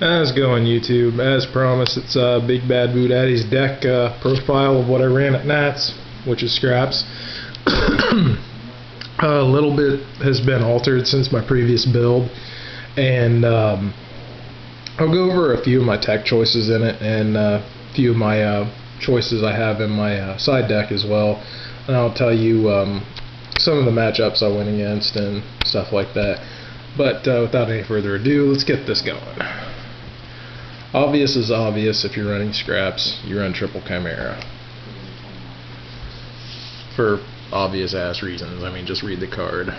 How's it going, YouTube? As promised, it's Big Bad Boo Daddy's deck profile of what I ran at Nats, which is scraps. A little bit has been altered since my previous build, and I'll go over a few of my tech choices in it, and a few of my choices I have in my side deck as well, and I'll tell you some of the matchups I went against and stuff like that. But without any further ado, let's get this going. Obvious is obvious. If you're running scraps, you run triple chimera. For obvious ass reasons. I mean, just read the card.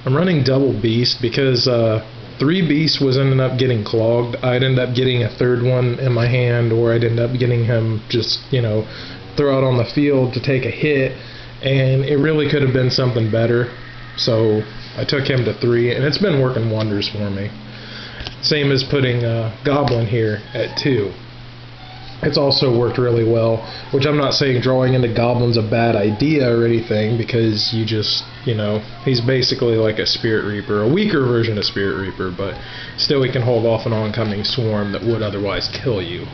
I'm running double beast because 3 beasts was ended up getting clogged. I'd end up getting a third one in my hand, or I'd end up getting him just, throw out on the field to take a hit, and it really could have been something better. So I took him to 3, and it's been working wonders for me. Same as putting Goblin here at 2. It's also worked really well, which I'm not saying drawing into Goblin's a bad idea or anything, because you just, he's basically like a Spirit Reaper, a weaker version of Spirit Reaper, but still he can hold off an oncoming swarm that would otherwise kill you.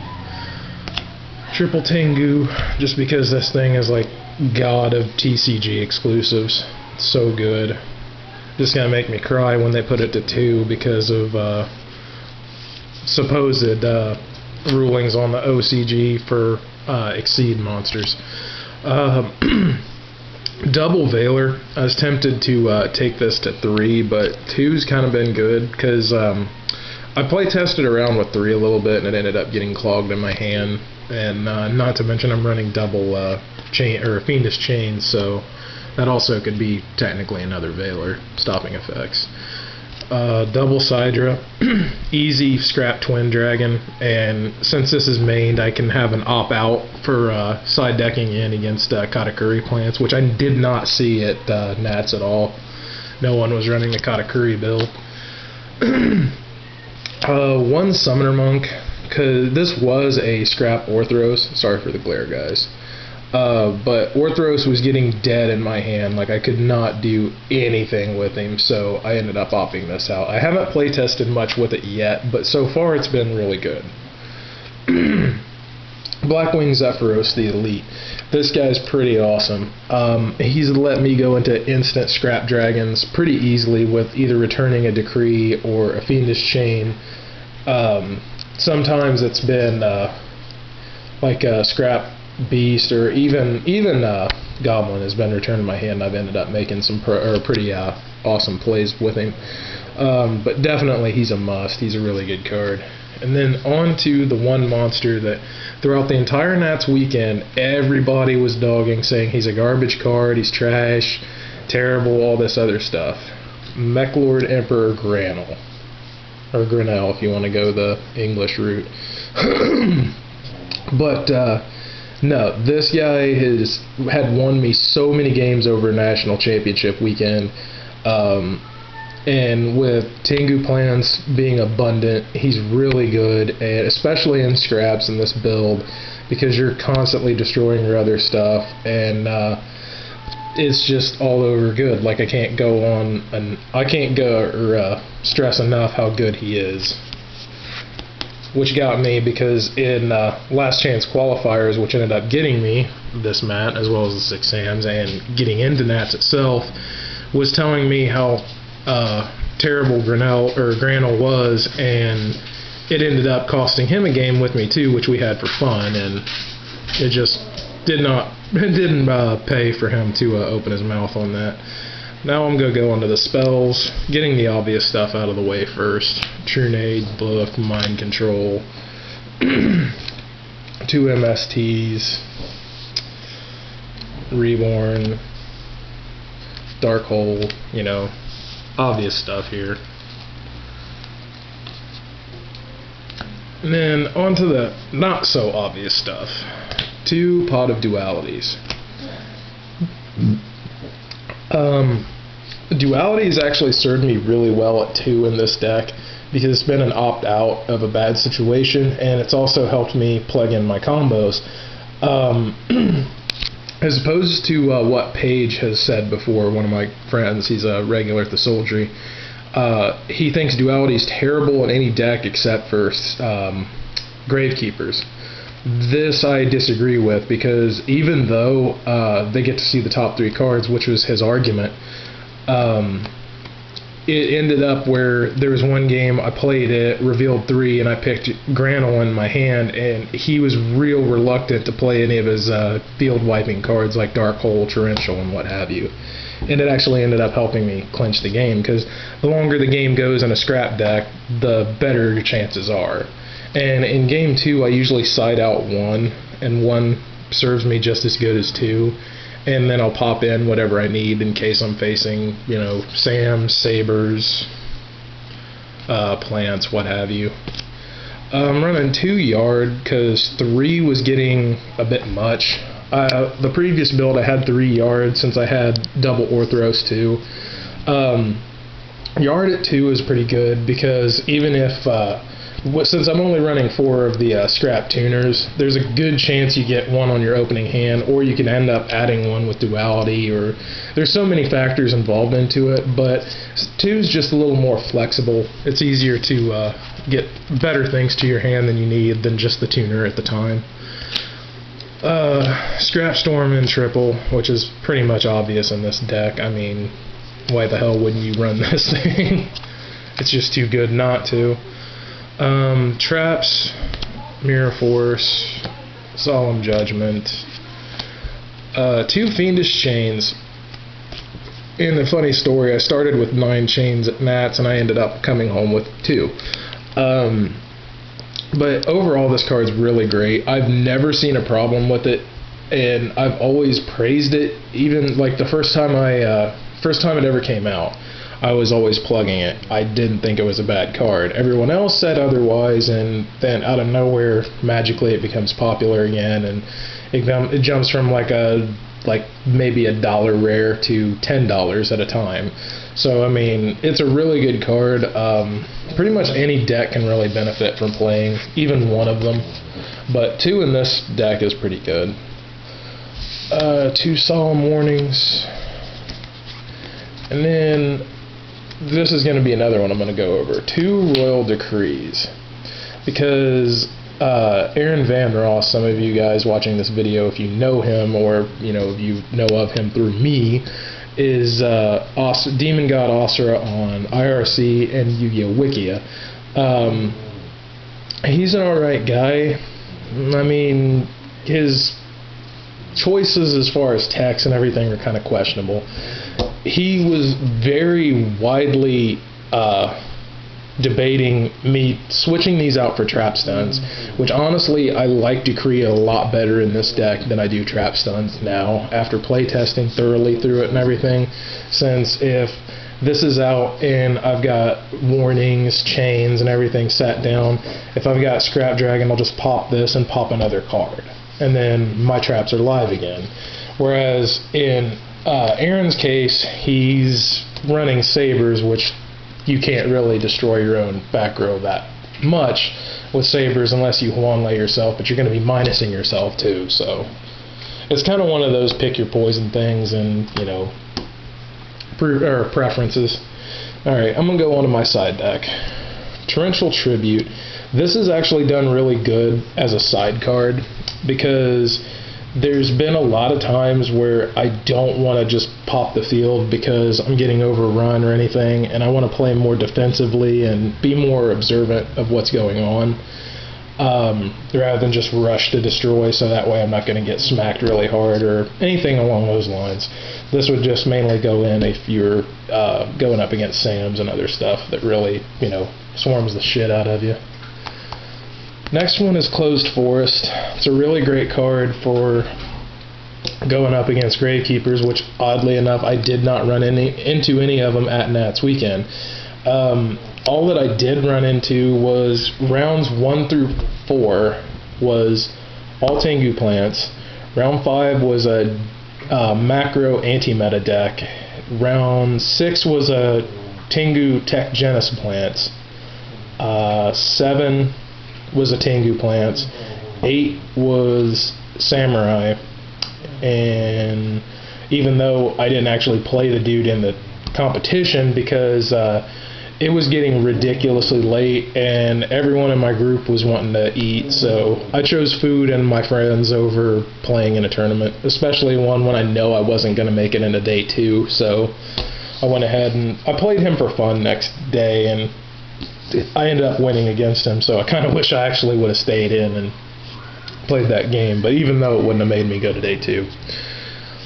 Triple Tengu, just because this thing is like god of TCG exclusives. It's so good. Just gonna make me cry when they put it to 2 because of supposed rulings on the OCG for Exceed monsters. Double Veiler, I was tempted to take this to 3, but 2's kind of been good because I play tested around with 3 a little bit, and it ended up getting clogged in my hand. And not to mention I'm running double chain or Fiendish Chain, so that also could be technically another Veiler stopping effects. Double Sidra, easy scrap twin dragon, and since this is mained, I can have an opt-out for side decking in against Katakuri Plants, which I did not see at Nats at all. No one was running the Katakuri build. 1 Summoner Monk, because this was a scrap Orthros. Sorry for the glare, guys. But Orthros was getting dead in my hand. Like, I could not do anything with him, so I ended up opting this out. I haven't play tested much with it yet, but so far it's been really good. Blackwing Zephyros, the Elite. This guy's pretty awesome. He's let me go into instant scrap dragons pretty easily with either returning a Decree or a Fiendish Chain. Sometimes it's been like a scrap Beast, or even Goblin has been returned to my hand. I've ended up making some pretty awesome plays with him. But definitely he's a must. He's a really good card. And then on to the one monster that throughout the entire Nats weekend, everybody was dogging, saying he's a garbage card, he's trash, terrible, all this other stuff. Mechlord Emperor Granel. Or Granel if you want to go the English route. But no, this guy had won me so many games over National Championship weekend, and with Tengu Plants being abundant, he's really good, and especially in scraps in this build, because you're constantly destroying your other stuff, and it's just all over good. Like, I can't stress enough how good he is. Which got me, because in Last Chance qualifiers, which ended up getting me this mat, as well as the 6 hands, and getting into Nats itself, was telling me how terrible Granel was, and it ended up costing him a game with me too, which we had for fun, and it just didn't pay for him to open his mouth on that. Now I'm going to go on to the spells, getting the obvious stuff out of the way first. Trunade, Book, Mind Control, 2 MSTs, Reborn, Dark Hole, obvious stuff here. And then on to the not so obvious stuff. 2 Pot of Dualities. Duality has actually served me really well at 2 in this deck, because it's been an opt-out of a bad situation, and it's also helped me plug in my combos. As opposed to what Paige has said before, one of my friends, he's a regular at the Soldiery, he thinks duality is terrible in any deck except for Gravekeepers. This I disagree with, because even though they get to see the top 3 cards, which was his argument, it ended up where there was one game I played it, revealed 3, and I picked Granule in my hand, and he was real reluctant to play any of his field wiping cards like Dark Hole, Torrential, and what have you. And it actually ended up helping me clinch the game, because the longer the game goes in a scrap deck, the better your chances are. And in game 2, I usually side out 1, and 1 serves me just as good as 2. And then I'll pop in whatever I need in case I'm facing, Sams, Sabers, Plants, what have you. I'm running 2 yard because 3 was getting a bit much. The previous build I had 3 yard since I had double Orthros too. Yard at 2 is pretty good because even if since I'm only running 4 of the scrap tuners, there's a good chance you get 1 on your opening hand, or you can end up adding 1 with duality, or there's so many factors involved into it, but 2 is just a little more flexible. It's easier to get better things to your hand than you need than just the tuner at the time. Scrap Storm in triple, which is pretty much obvious in this deck. I mean, why the hell wouldn't you run this thing? It's just too good not to. Traps, Mirror Force, Solemn Judgment, 2 Fiendish Chains. In the funny story, I started with 9 chains at Nats and I ended up coming home with 2. But overall, this card's really great. I've never seen a problem with it, and I've always praised it. Even like the first time it ever came out, I was always plugging it. I didn't think it was a bad card. Everyone else said otherwise, and then out of nowhere, magically it becomes popular again, and it jumps from like maybe $1 rare to $10 at a time. So I mean, it's a really good card. Pretty much any deck can really benefit from playing even 1 of them, but 2 in this deck is pretty good. 2 Solemn Warnings, and then this is going to be another one I'm going to go over. 2 Royal Decrees, because Aaron Van Ross, some of you guys watching this video, if you know him or if you know of him through me, is Demon God Asura on IRC and Yu-Gi-Oh! Wikia. He's an alright guy. I mean, his choices as far as text and everything are kind of questionable. He was very widely debating me switching these out for trap stuns, which honestly I like Decree a lot better in this deck than I do trap stuns now, after playtesting thoroughly through it and everything, since if this is out and I've got warnings, chains, and everything sat down, if I've got Scrap Dragon, I'll just pop this and pop another card, and then my traps are live again. Whereas in Aaron's case, he's running Sabers, which you can't really destroy your own back row that much with Sabers unless you Huan Lei yourself, but you're going to be minusing yourself too, so it's kind of one of those pick your poison things and, preferences. Alright, I'm going to go on to my side deck. Torrential Tribute. This is actually done really good as a side card, because there's been a lot of times where I don't want to just pop the field because I'm getting overrun or anything, and I want to play more defensively and be more observant of what's going on, rather than just rush to destroy, so that way I'm not going to get smacked really hard or anything along those lines. This would just mainly go in if you're going up against Sams and other stuff that really, swarms the shit out of you. Next one is Closed Forest. It's a really great card for going up against Gravekeepers, which oddly enough I did not run into any of them at Nats weekend. All that I did run into was rounds 1 through 4 was all Tengu Plants. Round 5 was a macro anti-meta deck. Round 6 was a Tengu Tech Genis Plants. 7 was a Tengu Plants. 8 was Samurai. And even though I didn't actually play the dude in the competition because it was getting ridiculously late, and everyone in my group was wanting to eat, so I chose food and my friends over playing in a tournament, especially one when I know I wasn't going to make it into day 2, so I went ahead and I played him for fun next day, and I ended up winning against him, so I kind of wish I actually would have stayed in and played that game, but even though it wouldn't have made me go to day 2.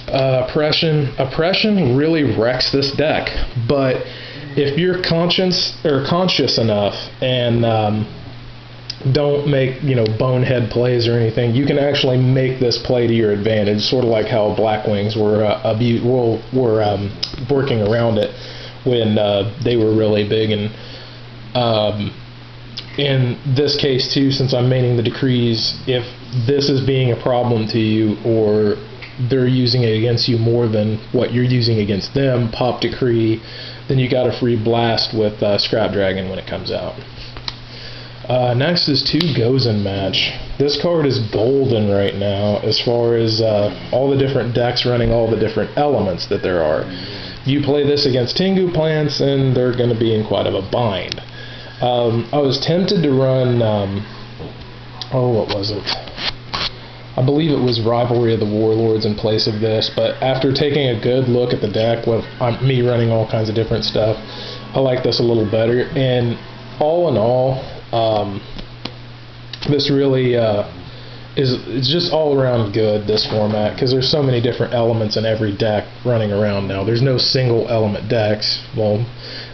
Oppression really wrecks this deck, but if you're conscious enough and don't make bonehead plays or anything, you can actually make this play to your advantage. Sort of like how Blackwings were working around it when they were really big. And in this case too, since I'm maining the decrees, if this is being a problem to you or they're using it against you more than what you're using against them, pop decree. Then you got a free blast with Scrap Dragon when it comes out. Next is 2 Gozen Match. This card is golden right now as far as all the different decks running all the different elements that there are. You play this against Tengu Plants and they're going to be in quite of a bind. I was tempted to run, what was it? I believe it was Rivalry of the Warlords in place of this, but after taking a good look at the deck with me running all kinds of different stuff, I like this a little better. And all in all, this really is just all around good, this format, because there's so many different elements in every deck running around now. There's no single element decks. Well,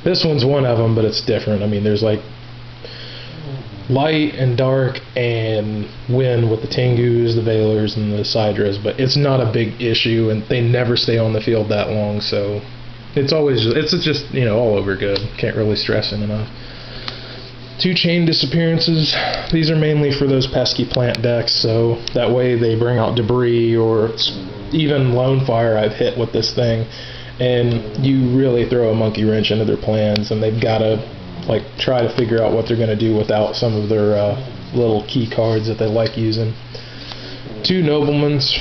this one's one of them, but it's different. I mean, there's like light and dark and wind with the Tengus, the Valors, and the Sidras, but it's not a big issue, and they never stay on the field that long, so it's just all over good. Can't really stress it enough. 2 Chain Disappearances. These are mainly for those pesky plant decks, so that way they bring out debris, or even Lone Fire I've hit with this thing, and you really throw a monkey wrench into their plans, and they've got to try to figure out what they're going to do without some of their little key cards that they like using. 2 Noblemans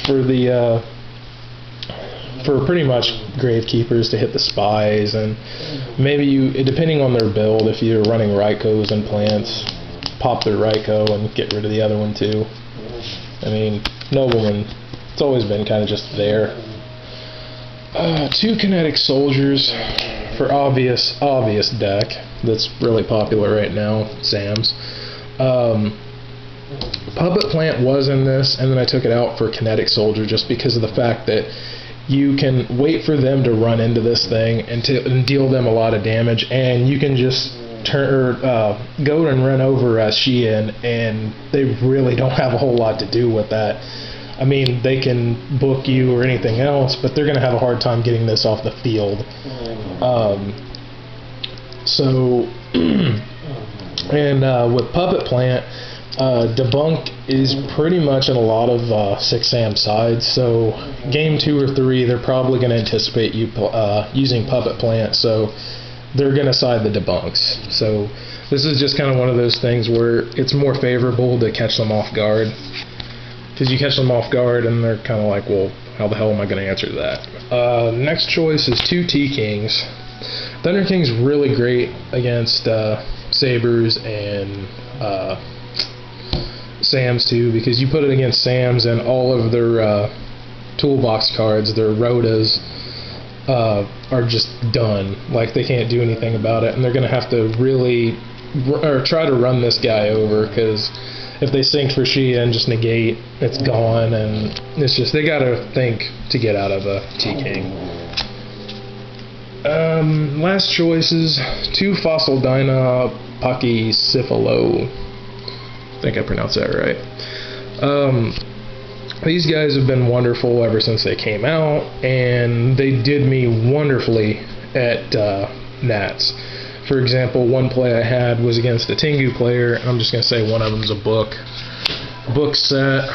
for pretty much Gravekeepers to hit the spies, and maybe depending on their build, if you're running Raikos and Plants, pop their Raiko and get rid of the other one too. I mean, Nobleman, it's always been kind of just there. 2 Kinetic Soldiers for obvious deck that's really popular right now, Sam's. Puppet Plant was in this, and then I took it out for Kinetic Soldier just because of the fact that you can wait for them to run into this thing and deal them a lot of damage, and you can just go and run over Sheehan, and they really don't have a whole lot to do with that. I mean, they can book you or anything else, but they're going to have a hard time getting this off the field. With Puppet Plant, Debunk is pretty much in a lot of 6 Sam sides, so game 2 or 3 they're probably going to anticipate you using Puppet Plant, so they're going to side the Debunks. So this is just kind of one of those things where it's more favorable to catch them off guard, because you catch them off guard and they're kind of like, well, how the hell am I going to answer to that? Next choice is 2 T-Kings. Thunder King's really great against Sabres and Sams too, because you put it against Sams and all of their toolbox cards, their Rhodas, are just done. Like, they can't do anything about it, and they're going to have to really try to run this guy over, because if they sink for Shia and just negate, it's gone, and it's just, they got to think to get out of a T-King. Last choices, 2 Fossil Dyna Pachycephalo. I think I pronounced that right. These guys have been wonderful ever since they came out, and they did me wonderfully at Nats. For example, one play I had was against a Tengu player, and I'm just going to say one of them's a book set,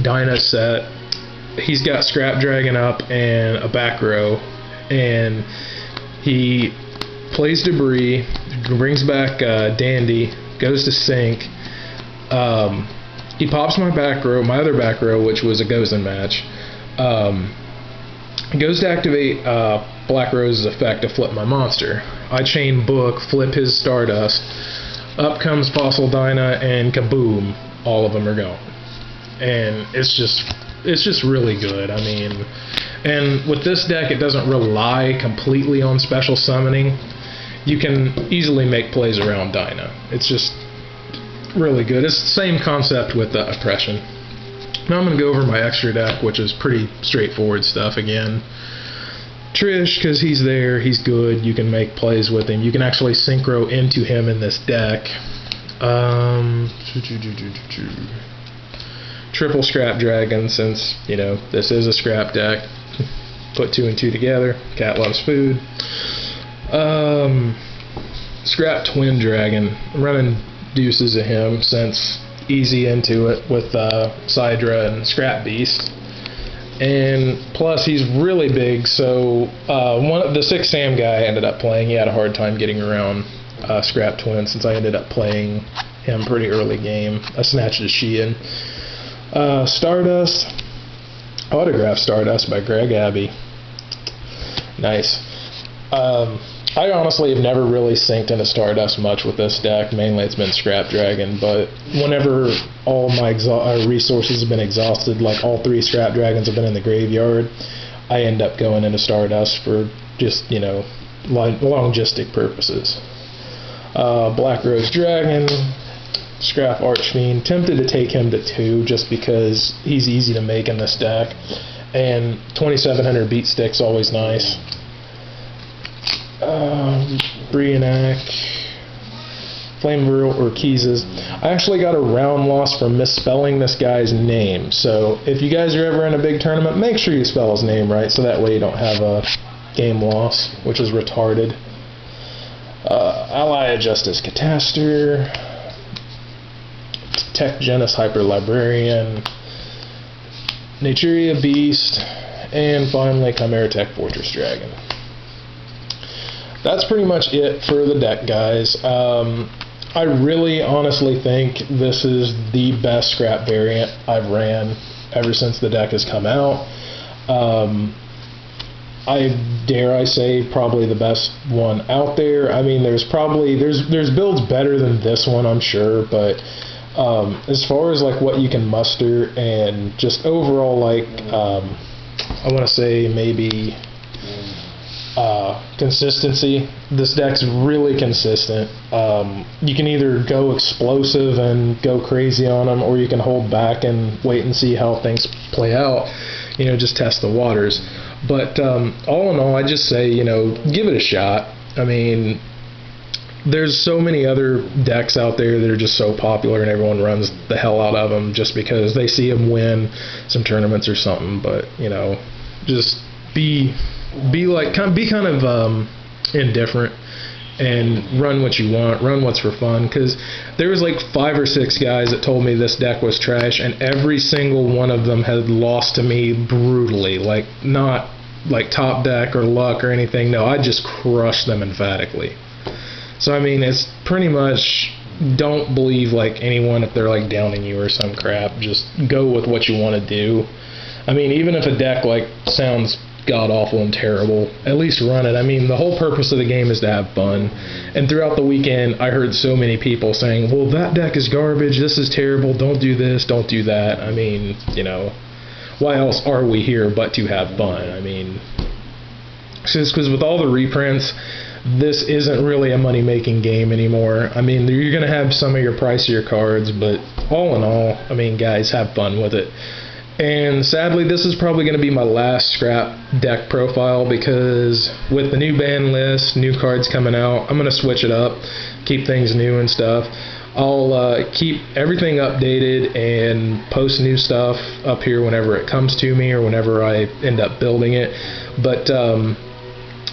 Dyna set. He's got Scrap Dragon up and a back row, and he plays Debris, brings back Dandy, goes to sink. He pops my other back row, which was a Gozen Match. He goes to activate Black Rose's effect to flip my monster. I chain Book, flip his Stardust, up comes Fossil Dyna, and kaboom, all of them are gone. And it's just really good. I mean, and with this deck, it doesn't rely completely on special summoning. You can easily make plays around Dyna. It's just really good. It's the same concept with the Oppression. Now I'm going to go over my extra deck, which is pretty straightforward stuff again. Trish, because he's there, he's good. You can make plays with him. You can actually synchro into him in this deck. Triple Scrap Dragon, since, you know, this is a scrap deck. Put 2 and 2 together. Cat loves food. Scrap Twin Dragon. I'm running deuces of him, since easy into it with Sidra and Scrap Beast. And plus he's really big, so the 6 Sam guy I ended up playing, he had a hard time getting around Scrap Twin, since I ended up playing him pretty early game. I snatched his Sheehan. Stardust, Autograph Stardust by Greg Abbey. Nice. I honestly have never really synced into Stardust much with this deck. Mainly it's been Scrap Dragon, but whenever all my resources have been exhausted, like all 3 Scrap Dragons have been in the graveyard, I end up going into Stardust for just, you know, logistic purposes. Black Rose Dragon, Scrap Archfiend. Tempted to take him to 2 just because he's easy to make in this deck, and 2700 beat stick's always nice. Brionac, Flamevirl Urquizas. I actually got a round loss for misspelling this guy's name, so if you guys are ever in a big tournament, make sure you spell his name right, so that way you don't have a game loss, which is retarded. Ally Justice Cataster, Tech Genis Hyper Librarian, Naturia Beast, and finally Chimera Tech Fortress Dragon. That's pretty much it for the deck, guys. I really honestly think this is the best scrap variant I've ran ever since the deck has come out. I dare say probably the best one out there. I mean, there's builds better than this one, I'm sure, but as far as like what you can muster and just overall, like I want to say maybe consistency, this deck's really consistent. You can either go explosive and go crazy on them, or you can hold back and wait and see how things play out, you know, just test the waters. But all in all, I just say, you know, give it a shot. I mean, there's so many other decks out there that are just so popular and everyone runs the hell out of them just because they see them win some tournaments or something. But, you know, just be kind of indifferent and run what you want, run what's for fun, because there was like 5 or 6 guys that told me this deck was trash, and every single one of them had lost to me brutally, like not like top deck or luck or anything. No, I just crushed them emphatically. So I mean, it's pretty much, don't believe like anyone if they're like downing you or some crap. Just go with what you want to do. I mean, even if a deck like sounds god awful and terrible, at least run it. I mean, the whole purpose of the game is to have fun. And throughout the weekend, I heard so many people saying, well, that deck is garbage, this is terrible, don't do this, don't do that. I mean, you know, why else are we here but to have fun? I mean, because with all the reprints, this isn't really a money-making game anymore. I mean, you're going to have some of your pricier cards, but all in all, I mean, guys, have fun with it. And sadly, this is probably going to be my last scrap deck profile, because with the new ban list, new cards coming out, I'm going to switch it up, keep things new and stuff. I'll keep everything updated and post new stuff up here whenever it comes to me or whenever I end up building it. But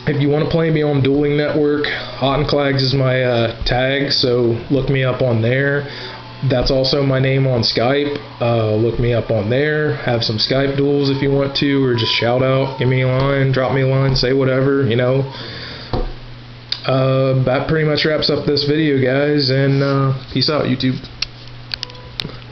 if you want to play me on Dueling Network, Hottenclags is my tag, so look me up on there. That's also my name on Skype. Look me up on there. Have some Skype duels if you want to, or just shout out, give me a line, drop me a line, say whatever, you know. That pretty much wraps up this video, guys, and peace out, YouTube.